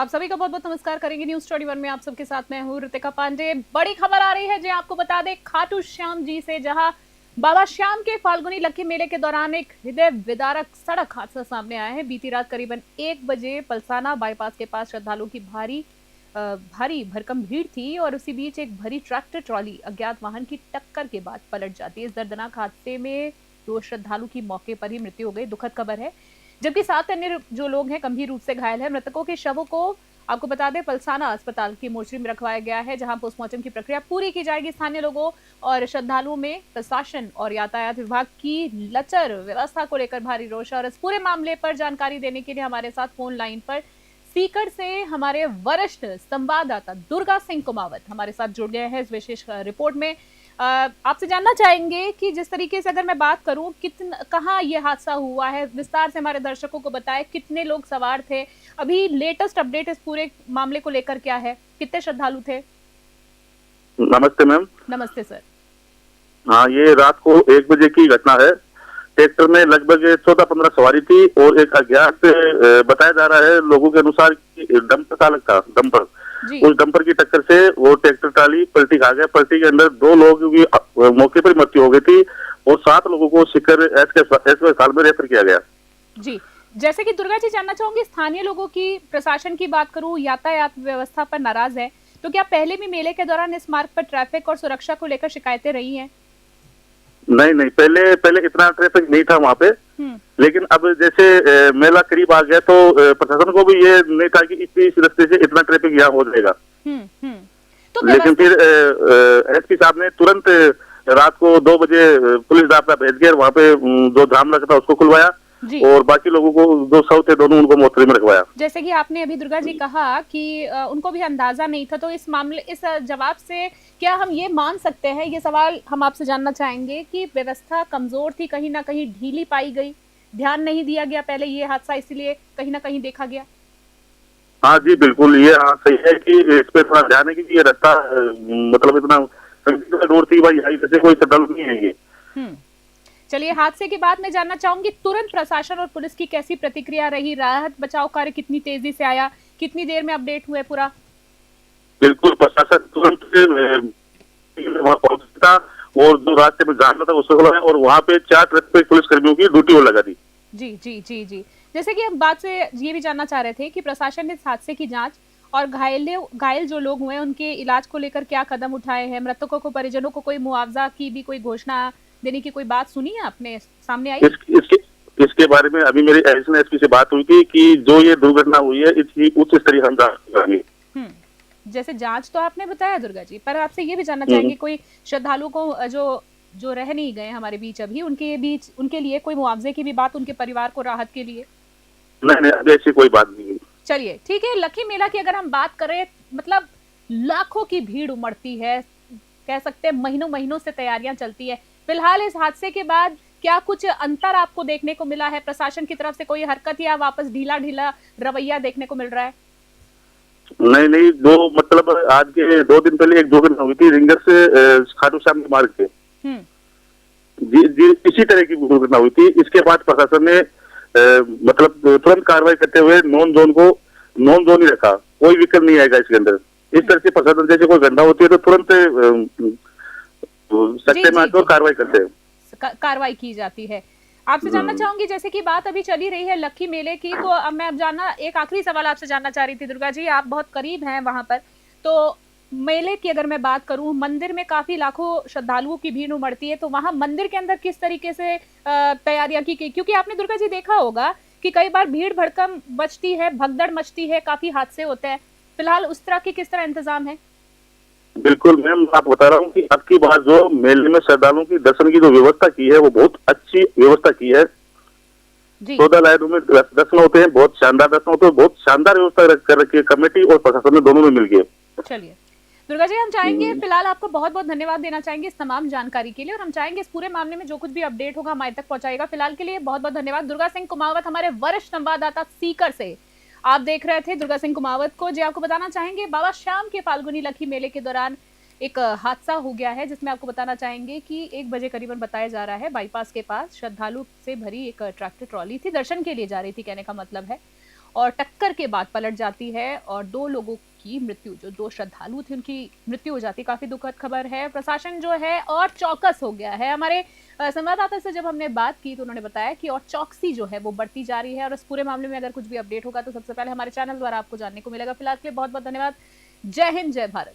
आप सभी का बहुत बहुत नमस्कार करेंगे। न्यूज 21 में आप सबके साथ मैं हूँ ऋतिका पांडे। बड़ी खबर आ रही है जी, आपको बता दें खाटू श्याम जी से, जहां बाबा श्याम के फाल्गुनी लक्की मेले के दौरान एक हृदय विदारक सड़क हादसा सामने आया है। बीती रात करीबन 1 बजे पलसाना बाईपास के पास श्रद्धालुओं की भारी भरकम भीड़ थी और उसी बीच एक भरी ट्रैक्टर ट्रॉली अज्ञात वाहन की टक्कर के बाद पलट जाती है। इस दर्दनाक हादसे में 2 श्रद्धालु की मौके पर ही मृत्यु हो गई। दुखद खबर है, जबकि 7 अन्य जो लोग हैं गंभीर रूप से घायल हैं। मृतकों के शवों को आपको बता दें पलसाना अस्पताल की मोर्चरी में रखवाया गया है, जहां पोस्टमार्टम की प्रक्रिया पूरी की जाएगी। स्थानीय लोगों और श्रद्धालुओं में प्रशासन और यातायात विभाग की लचर व्यवस्था को लेकर भारी रोष है। और इस पूरे मामले पर जानकारी देने के लिए हमारे साथ फोन लाइन पर सीकर से हमारे वरिष्ठ संवाददाता दुर्गा सिंह कुमावत हमारे साथ जुड़ गए हैं इस विशेष रिपोर्ट में। आपसे जानना चाहेंगे कि जिस तरीके से अगर मैं बात करूं, कहाँ ये हादसा हुआ है, विस्तार से हमारे दर्शकों को बताएं। कितने लोग सवार थे, अभी लेटेस्ट अपडेट इस पूरे मामले को लेकर क्या है, कितने श्रद्धालु थे? नमस्ते मैम। नमस्ते सर। हाँ, ये रात को 1 बजे की घटना है। ट्रैक्टर में लगभग 14-15 सवारी थी और एक अज्ञात बताया जा रहा है लोगों के अनुसार कि डंपर चालक था, डंपर। उस डंपर की टक्कर से वो ट्रैक्टर ट्राली पलटी खा गया। पलटी के अंदर 2 लोग भी मौके पर मृत्यु हो गई थी और 7 लोगों को सीकर अस्पताल में रेफर किया गया। जी, जैसे कि दुर्गा जी जानना चाहूंगी, स्थानीय लोगों की, प्रशासन की बात करूं, यातायात व्यवस्था पर नाराज है, तो क्या पहले भी मेले के दौरान इस मार्ग पर ट्रैफिक और सुरक्षा को लेकर शिकायतें रही हैं? नहीं, पहले इतना ट्रैफिक नहीं था वहाँ पे। लेकिन अब जैसे मेला करीब आ गया तो प्रशासन को भी ये नहीं था कि इस रास्ते से इतना ट्रैफिक यहाँ हो जाएगा। तो लेकिन फिर एसपी साहब ने तुरंत रात को 2 बजे पुलिस दाखिला भेज के वहाँ पे जो जाम लगा था उसको खुलवाया और बाकी लोगों को जो शव थे दोनों उनको मोर्चरी में रखवाया। जैसे कि आपने अभी दुर्गा जी कहा कि उनको भी अंदाजा नहीं था, तो इस जवाब से क्या हम ये मान सकते हैं, ये सवाल हम आपसे जानना चाहेंगे कि व्यवस्था कमजोर थी, कहीं ना कहीं ढीली पाई गई, ध्यान नहीं दिया गया पहले ये हादसा, इसीलिए कहीं ना कहीं देखा गया? हाँ जी बिल्कुल, ये हाँ सही है कि इस पे थोड़ा ध्यान है कि ये रास्ता मतलब इतना रोड थी भाई, जैसे कोई श्रद्धालु नहीं है ये। चलिए, हादसे के बाद मैं जानना चाहूंगी तुरंत प्रशासन और पुलिस की कैसी प्रतिक्रिया रही, राहत बचाव कार्य कितनी तेजी से आया, कितनी देर में अपडेट हुआ पूरा? बिल्कुल, प्रशासन तुरंत वहाँ पहुंचा और जो रास्ते में जाना था उसको खुलवाया और वहाँ पे 4 ट्रैफिक पुलिस कर्मियों की ड्यूटी वो लगा दी। जी जी जी जी, जैसे कि हम बात से ये भी जानना चाह रहे थे कि प्रशासन ने इस हादसे की जांच और घायल जो लोग हुए उनके इलाज को लेकर क्या कदम उठाए हैं, मृतकों को, परिजनों को कोई मुआवजा की भी कोई घोषणा देने की कोई बात सुनी है आपने, सामने आई? इसके बारे में अभी मेरी एडिशनल एसपी से बात हुई थी कि जो ये दुर्घटना हुई है इसकी उच्च स्तरीय हम जांच करेंगे। जैसे जांच तो आपने बताया दुर्गा जी, पर आपसे ये भी जानना चाहेंगे कोई श्रद्धालुओं को जो रह नहीं गए हमारे बीच अभी, उनके लिए कोई मुआवजे की भी बात, उनके परिवार को राहत के लिए? नहीं, अभी ऐसी कोई बात नहीं। चलिए ठीक है। लक्की मेला की अगर हम बात करें, मतलब लाखों की भीड़ उमड़ती है, कह सकते हैं महीनों महीनों से तैयारियां चलती है। फिलहाल इस हादसे के बाद क्या कुछ अंतर आपको देखने को मिला है? प्रशासन की तरफ से कोई हरकत या वापस ढीला रवैया देखने को मिल रहा है? नहीं, दो मतलब आज के 2 दिन पहले एक दुर्घटना हुई थी रिंगर से खाटू श्याम के मार्ग पे। जी, इसी तरह की दुर्घटना हुई थी। इसके बाद प्रशासन ने मतलब तुरंत कार्रवाई करते हुए नॉन जोन ही रखा, कोई व्हीकल नहीं आएगा इसके अंदर। इस तरह से प्रशासन जैसे कोई घटना होती है तो तुरंत सख्ते में आकर कार्रवाई करते हैं, कार्रवाई की जाती है। आपसे जानना चाहूंगी, जैसे कि बात अभी चली रही है लक्की मेले की, तो अब मैं एक आखिरी सवाल आपसे जानना चाह रही थी दुर्गा जी, आप बहुत करीब हैं वहां पर, तो मेले की अगर मैं बात करूं, मंदिर में काफी लाखों श्रद्धालुओं की भीड़ उमड़ती है, तो वहां मंदिर के अंदर किस तरीके से तैयारियां की गई? क्योंकि आपने दुर्गा जी देखा होगा कि कई बार भीड़ भड़कम मचती है, भगदड़ मचती है, काफी हादसे होते हैं। फिलहाल उस तरह की किस तरह इंतजाम है? बिल्कुल मैम, आप बता रहा हूँ कि अब की बार जो मेले में श्रद्धालुओं की दर्शन की जो व्यवस्था की है वो बहुत अच्छी व्यवस्था की है। 14 लाइनों में दर्शन होते हैं, बहुत शानदार दर्शन होते हैं, बहुत शानदार व्यवस्था कर रखी है कमेटी और प्रशासन ने दोनों में मिलकर। चलिए दुर्गा जी, हम चाहेंगे फिलहाल आपको बहुत बहुत धन्यवाद देना चाहेंगे इस तमाम जानकारी के लिए, और हम चाहेंगे इस पूरे मामले में जो कुछ भी अपडेट होगा हमारे तक पहुंचाएगा। फिलहाल के लिए बहुत बहुत धन्यवाद। दुर्गा सिंह कुमावत हमारे वरिष्ठ संवाददाता सीकर से आप देख रहे थे दुर्गा सिंह कुमावत को। जी, आपको बताना चाहेंगे बाबा श्याम के फाल्गुनी लक्की मेले के दौरान एक हादसा हो गया है, जिसमें आपको बताना चाहेंगे कि 1 बजे करीबन बताया जा रहा है बाईपास के पास श्रद्धालु से भरी एक ट्रैक्टर ट्रॉली थी, दर्शन के लिए जा रही थी कहने का मतलब है, और टक्कर के बाद पलट जाती है और 2 लोगों की मृत्यु, जो 2 श्रद्धालु थे उनकी मृत्यु हो जाती है। काफी दुखद खबर है। प्रशासन जो है और चौकस हो गया है। हमारे संवाददाता से जब हमने बात की तो उन्होंने बताया कि और चौकसी जो है वो बढ़ती जा रही है और इस पूरे मामले में अगर कुछ भी अपडेट होगा तो सबसे पहले हमारे चैनल द्वारा आपको जानने को मिलेगा। फिलहाल के लिए बहुत बहुत धन्यवाद। जय हिंद, जय भारत।